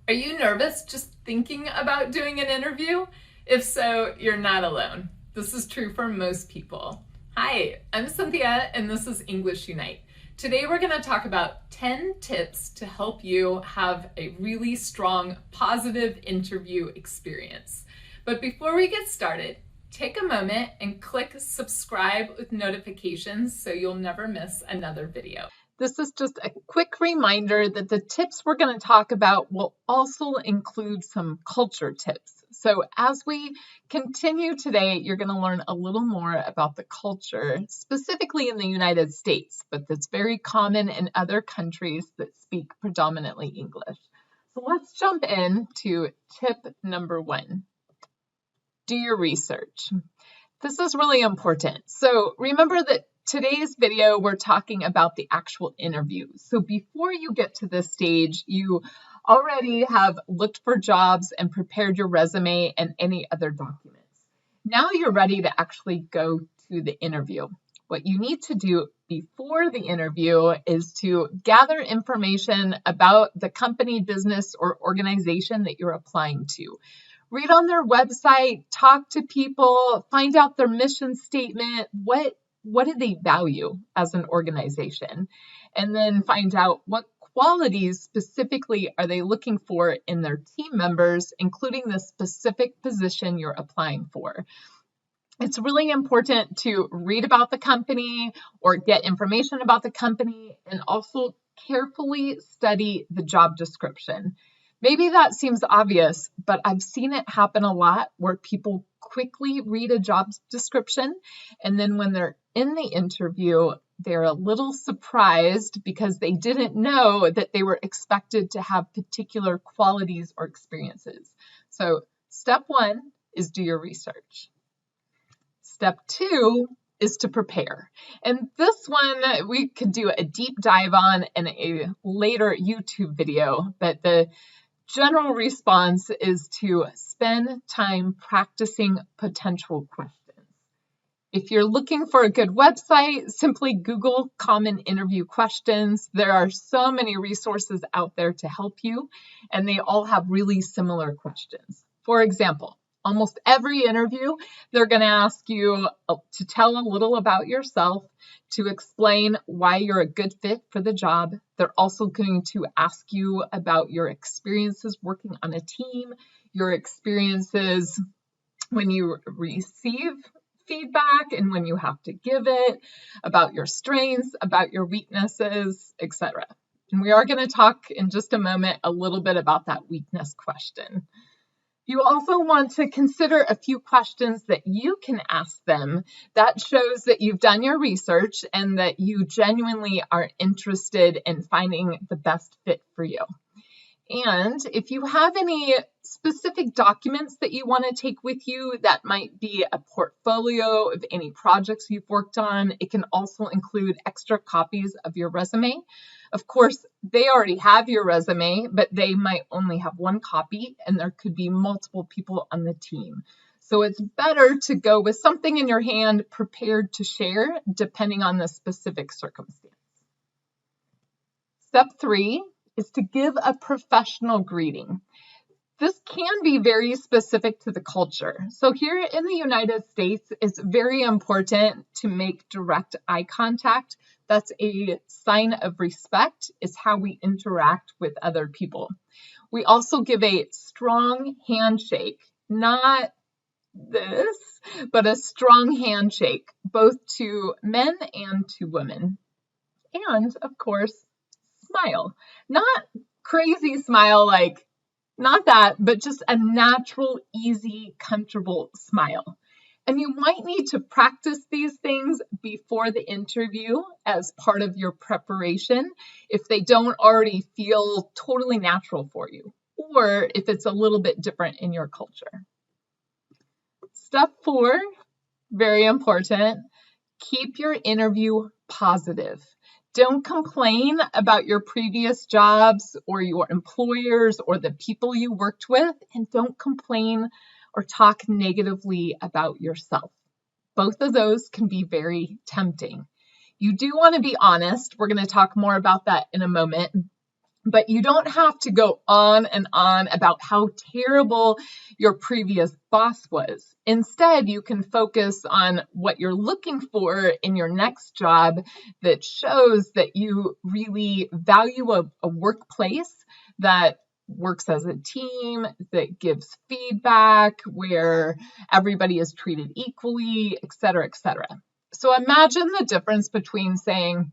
Are you nervous just thinking about doing an interview? If so, you're not alone. This is true for most people. Hi, I'm Cynthia, and this is English Unite. Today we're going to talk about 10 tips to help you have a really strong, positive interview experience. But before we get started, take a moment and click subscribe with notifications so you'll never miss another video. This is just a quick reminder that the tips we're going to talk about will also include some culture tips. So as we continue today, you're going to learn a little more about the culture, specifically in the United States, but that's very common in other countries that speak predominantly English. So let's jump into tip number 1. Do your research. This is really important. So remember that today's video, we're talking about the actual interview. So before you get to this stage, you already have looked for jobs and prepared your resume and any other documents. Now you're ready to actually go to the interview. What you need to do before the interview is to gather information about the company, business, or organization that you're applying to. Read on their website, talk to people, find out their mission statement, what do they value as an organization, and then find out what qualities specifically are they looking for in their team members, including the specific position you're applying for. It's really important to read about the company or get information about the company and also carefully study the job description. Maybe that seems obvious, but I've seen it happen a lot where people quickly read a job description, and then when they're in the interview, they're a little surprised because they didn't know that they were expected to have particular qualities or experiences. So step 1 is do your research. Step 2 is to prepare. And this one we could do a deep dive on in a later YouTube video, but the general response is to spend time practicing potential questions. If you're looking for a good website, simply Google common interview questions. There are so many resources out there to help you, and they all have really similar questions. For example, almost every interview, they're going to ask you to tell a little about yourself, to explain why you're a good fit for the job. They're also going to ask you about your experiences working on a team, your experiences when you receive feedback and when you have to give it, about your strengths, about your weaknesses, etc. And we are going to talk in just a moment a little bit about that weakness question. You also want to consider a few questions that you can ask them that shows that you've done your research and that you genuinely are interested in finding the best fit for you. And if you have any specific documents that you want to take with you, that might be a portfolio of any projects you've worked on. It can also include extra copies of your resume. Of course, they already have your resume, but they might only have one copy, and there could be multiple people on the team. So it's better to go with something in your hand prepared to share, depending on the specific circumstance. Step 3 is to give a professional greeting. This can be very specific to the culture. So here in the United States, it's very important to make direct eye contact. That's a sign of respect. It's how we interact with other people. We also give a strong handshake, not this, but a strong handshake, both to men and to women. And of course, smile. Not crazy smile like not that, but just a natural, easy, comfortable smile. And you might need to practice these things before the interview as part of your preparation if they don't already feel totally natural for you, or if it's a little bit different in your culture. Step 4, very important, keep your interview positive. Don't complain about your previous jobs or your employers or the people you worked with, and don't complain or talk negatively about yourself. Both of those can be very tempting. You do want to be honest. We're going to talk more about that in a moment. But you don't have to go on and on about how terrible your previous boss was. Instead, you can focus on what you're looking for in your next job that shows that you really value a workplace that works as a team, that gives feedback, where everybody is treated equally, et cetera, et cetera. So imagine the difference between saying,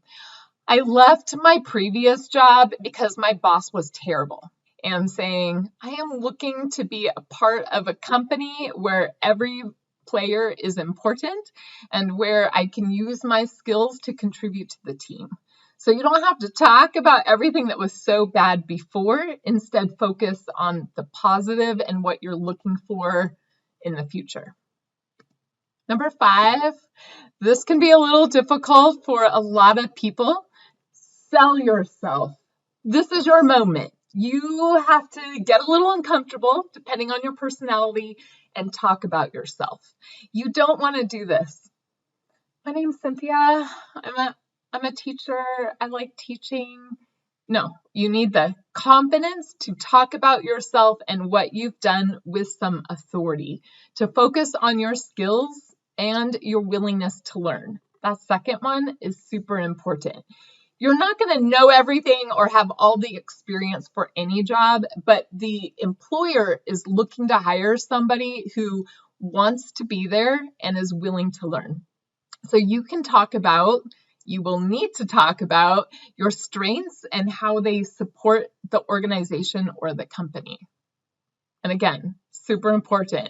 I left my previous job because my boss was terrible, and saying, I am looking to be a part of a company where every player is important and where I can use my skills to contribute to the team. So you don't have to talk about everything that was so bad before. Instead, focus on the positive and what you're looking for in the future. Number 5, this can be a little difficult for a lot of people. Sell yourself. This is your moment. You have to get a little uncomfortable, depending on your personality, and talk about yourself. You don't want to do this. My name's Cynthia. I'm a teacher. I like teaching. No, you need the confidence to talk about yourself and what you've done with some authority, to focus on your skills and your willingness to learn. That second one is super important. You're not going to know everything or have all the experience for any job, but the employer is looking to hire somebody who wants to be there and is willing to learn. So you will need to talk about your strengths and how they support the organization or the company. And again, super important.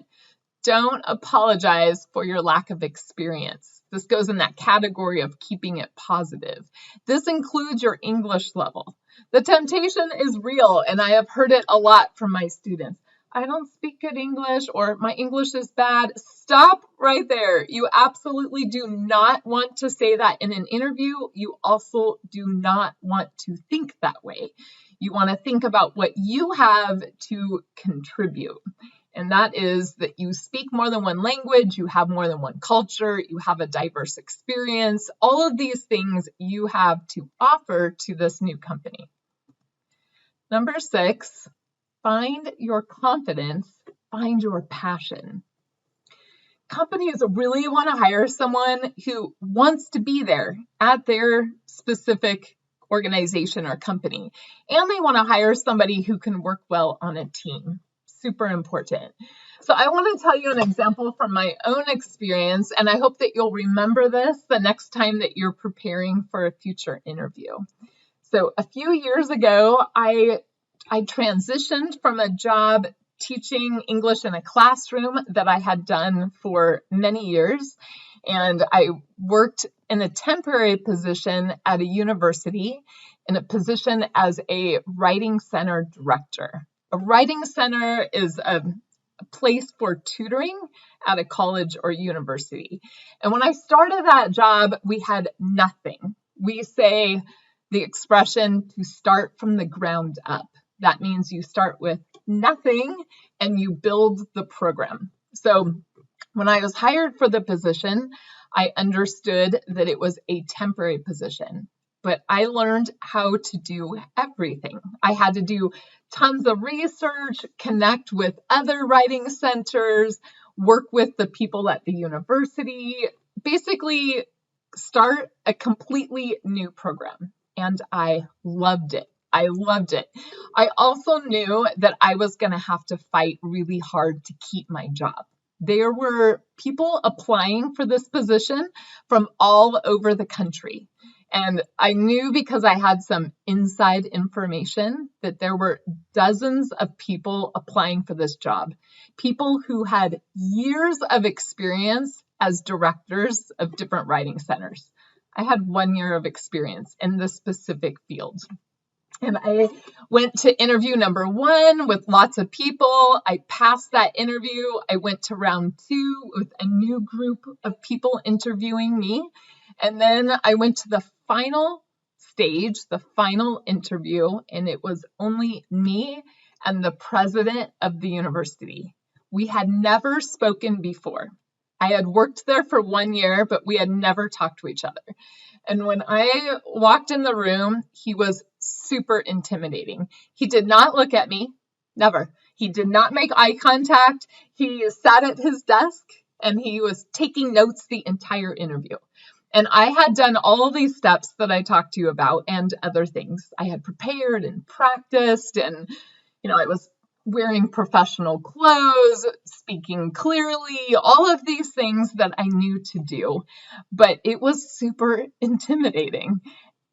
Don't apologize for your lack of experience. This goes in that category of keeping it positive. This includes your English level. The temptation is real, and I have heard it a lot from my students. I don't speak good English, or my English is bad. Stop right there. You absolutely do not want to say that in an interview. You also do not want to think that way. You want to think about what you have to contribute. And that is that you speak more than one language, you have more than one culture, you have a diverse experience. All of these things you have to offer to this new company. Number 6, find your confidence, find your passion. Companies really want to hire someone who wants to be there at their specific organization or company. And they want to hire somebody who can work well on a team. Super important. So I want to tell you an example from my own experience, and I hope that you'll remember this the next time that you're preparing for a future interview. So a few years ago, I transitioned from a job teaching English in a classroom that I had done for many years, and I worked in a temporary position at a university in a position as a writing center director. A writing center is a place for tutoring at a college or university. And when I started that job, we had nothing. We say the expression to start from the ground up. That means you start with nothing and you build the program. So when I was hired for the position, I understood that it was a temporary position. But I learned how to do everything. I had to do tons of research, connect with other writing centers, work with the people at the university, basically start a completely new program. And I loved it. I loved it. I also knew that I was going to have to fight really hard to keep my job. There were people applying for this position from all over the country. And I knew, because I had some inside information, that there were dozens of people applying for this job. People who had years of experience as directors of different writing centers. I had 1 year of experience in this specific field. And I went to interview number 1 with lots of people. I passed that interview. I went to round 2 with a new group of people interviewing me. And then I went to the final stage, the final interview, and it was only me and the president of the university. We had never spoken before. I had worked there for 1 year, but we had never talked to each other. And when I walked in the room, he was super intimidating. He did not look at me, never. He did not make eye contact. He sat at his desk and he was taking notes the entire interview. And I had done all these steps that I talked to you about and other things. I had prepared and practiced, and I was wearing professional clothes, speaking clearly, all of these things that I knew to do, but it was super intimidating.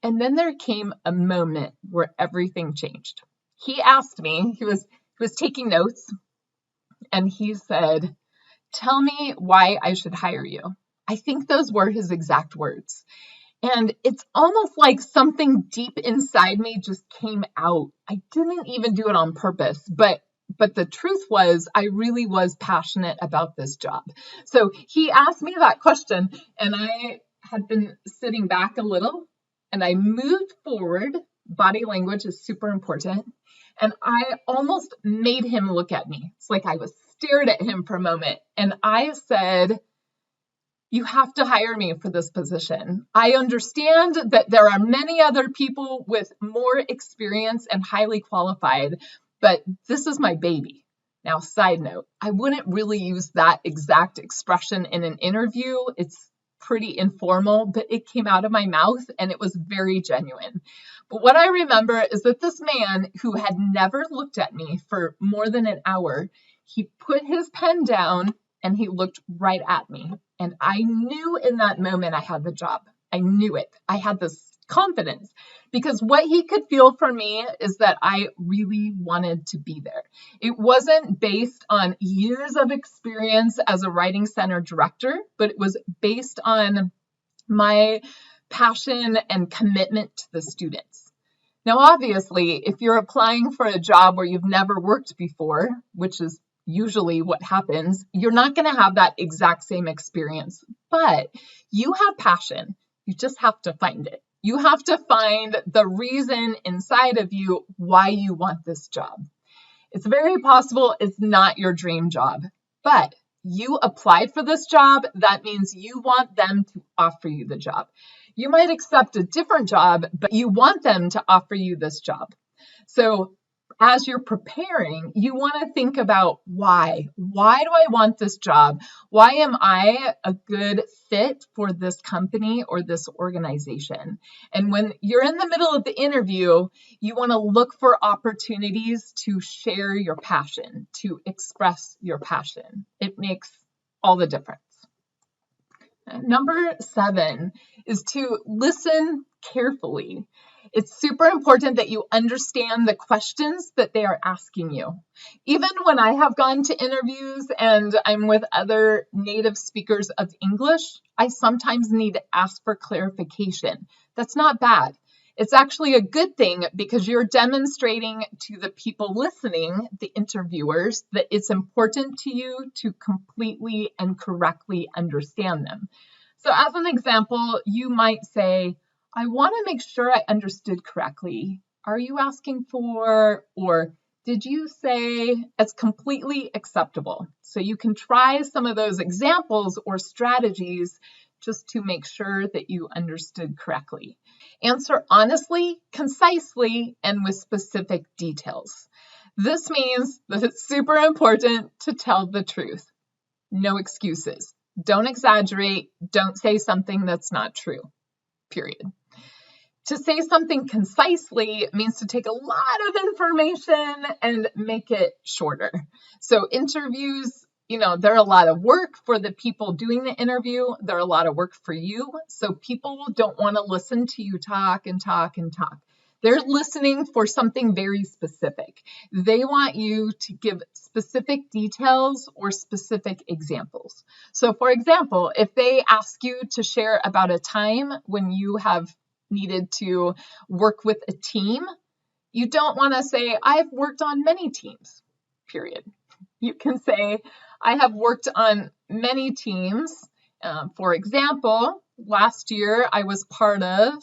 And then there came a moment where everything changed. He asked me, he was taking notes, and he said, "Tell me why I should hire you." I think those were his exact words. And it's almost like something deep inside me just came out. I didn't even do it on purpose, but the truth was I really was passionate about this job. So he asked me that question, and I had been sitting back a little, and I moved forward. Body language is super important. And I almost made him look at me. It's like I was stared at him for a moment, and I said, "You have to hire me for this position. I understand that there are many other people with more experience and highly qualified, but this is my baby." Now, side note, I wouldn't really use that exact expression in an interview. It's pretty informal, but it came out of my mouth and it was very genuine. But what I remember is that this man who had never looked at me for more than an hour, he put his pen down and he looked right at me. And I knew in that moment I had the job. I knew it. I had this confidence because what he could feel from me is that I really wanted to be there. It wasn't based on years of experience as a writing center director, but it was based on my passion and commitment to the students. Now, obviously, if you're applying for a job where you've never worked before, which is usually what happens, you're not going to have that exact same experience, but you have passion. You just have to find it. You have to find the reason inside of you why you want this job. It's very possible it's not your dream job, but you applied for this job. That means you want them to offer you the job. You might accept a different job, but you want them to offer you this job. So as you're preparing, you want to think about why. Why do I want this job? Why am I a good fit for this company or this organization? And when you're in the middle of the interview, you want to look for opportunities to share your passion, to express your passion. It makes all the difference. Number 7 is to listen carefully. It's super important that you understand the questions that they are asking you. Even when I have gone to interviews and I'm with other native speakers of English, I sometimes need to ask for clarification. That's not bad. It's actually a good thing because you're demonstrating to the people listening, the interviewers, that it's important to you to completely and correctly understand them. So as an example, you might say, "I want to make sure I understood correctly. Are you asking for, or did you say?" It's completely acceptable. So you can try some of those examples or strategies just to make sure that you understood correctly. Answer honestly, concisely, and with specific details. This means that it's super important to tell the truth. No excuses. Don't exaggerate. Don't say something that's not true. Period. To say something concisely means to take a lot of information and make it shorter. So interviews, they're a lot of work for the people doing the interview. They're a lot of work for you. So people don't want to listen to you talk and talk and talk. They're listening for something very specific. They want you to give specific details or specific examples. So for example, if they ask you to share about a time when you have needed to work with a team, you don't want to say, "I've worked on many teams," period. You can say, "I have worked on many teams. For example, last year I was part of,"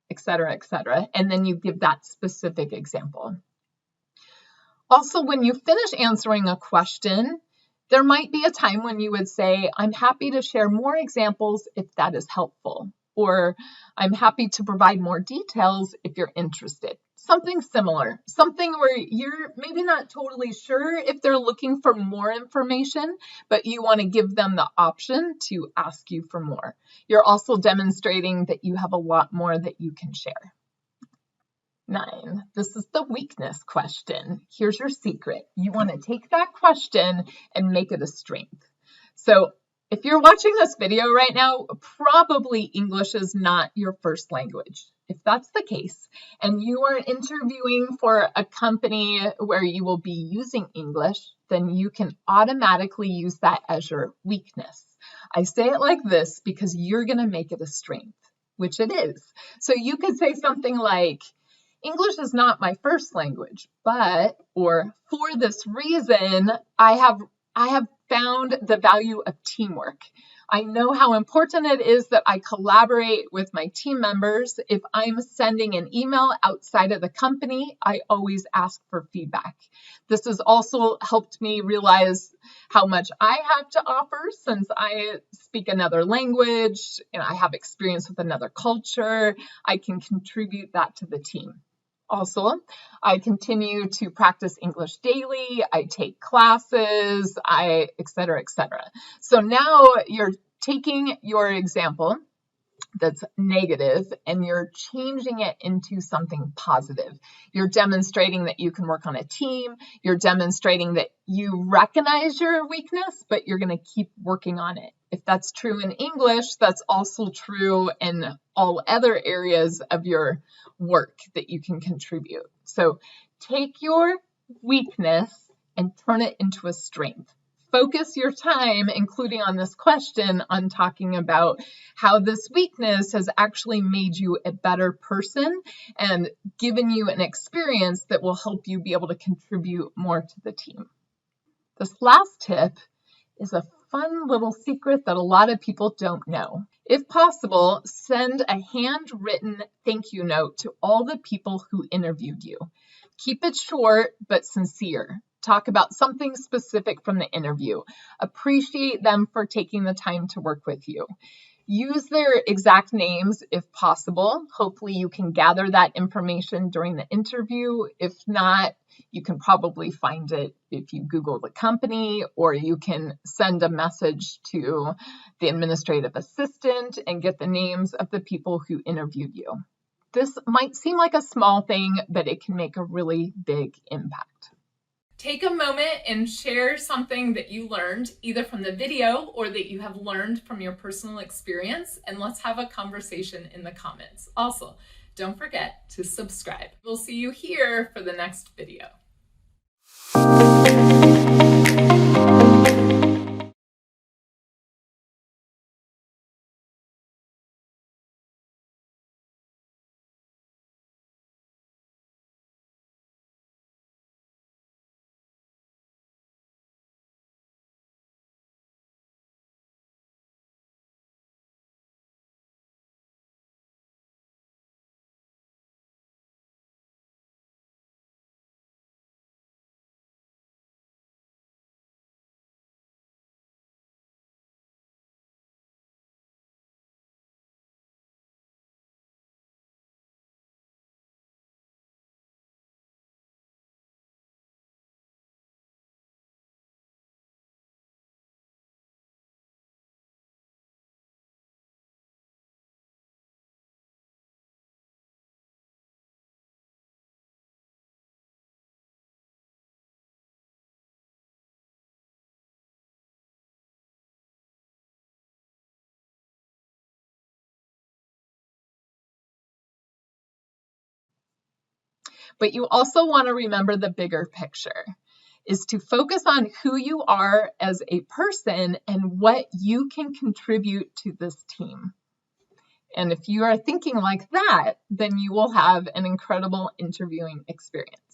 etc., etc. And then you give that specific example. Also, when you finish answering a question, there might be a time when you would say, "I'm happy to share more examples if that is helpful." or I'm happy to provide more details if you're interested. Something similar, something where you're maybe not totally sure if they're looking for more information, but you want to give them the option to ask you for more. You're also demonstrating that you have a lot more that you can share. 9, this is the weakness question. Here's your secret. You want to take that question and make it a strength. So if you're watching this video right now, probably English is not your first language. If that's the case, and you are interviewing for a company where you will be using English, then you can automatically use that as your weakness. I say it like this because you're going to make it a strength, which it is. So you could say something like, English is not my first language, but, or for this reason, I have found the value of teamwork. I know how important it is that I collaborate with my team members. If I'm sending an email outside of the company, I always ask for feedback. This has also helped me realize how much I have to offer since I speak another language and I have experience with another culture. I can contribute that to the team. Also, I continue to practice English daily, I take classes, et cetera, et cetera. So now you're taking your example that's negative and you're changing it into something positive. You're demonstrating that you can work on a team. You're demonstrating that you recognize your weakness, but you're going to keep working on it. If that's true in English, that's also true in all other areas of your work that you can contribute. So take your weakness and turn it into a strength. Focus your time, including on this question, on talking about how this weakness has actually made you a better person and given you an experience that will help you be able to contribute more to the team. This last tip is a fun little secret that a lot of people don't know. If possible, send a handwritten thank you note to all the people who interviewed you. Keep it short but sincere. Talk about something specific from the interview. Appreciate them for taking the time to work with you. Use their exact names if possible. Hopefully you can gather that information during the interview. If not, you can probably find it if you Google the company, or you can send a message to the administrative assistant and get the names of the people who interviewed you. This might seem like a small thing, but it can make a really big impact. Take a moment and share something that you learned either from the video or that you have learned from your personal experience, and let's have a conversation in the comments. Also, don't forget to subscribe. We'll see you here for the next video. But you also want to remember the bigger picture is to focus on who you are as a person and what you can contribute to this team. And if you are thinking like that, then you will have an incredible interviewing experience.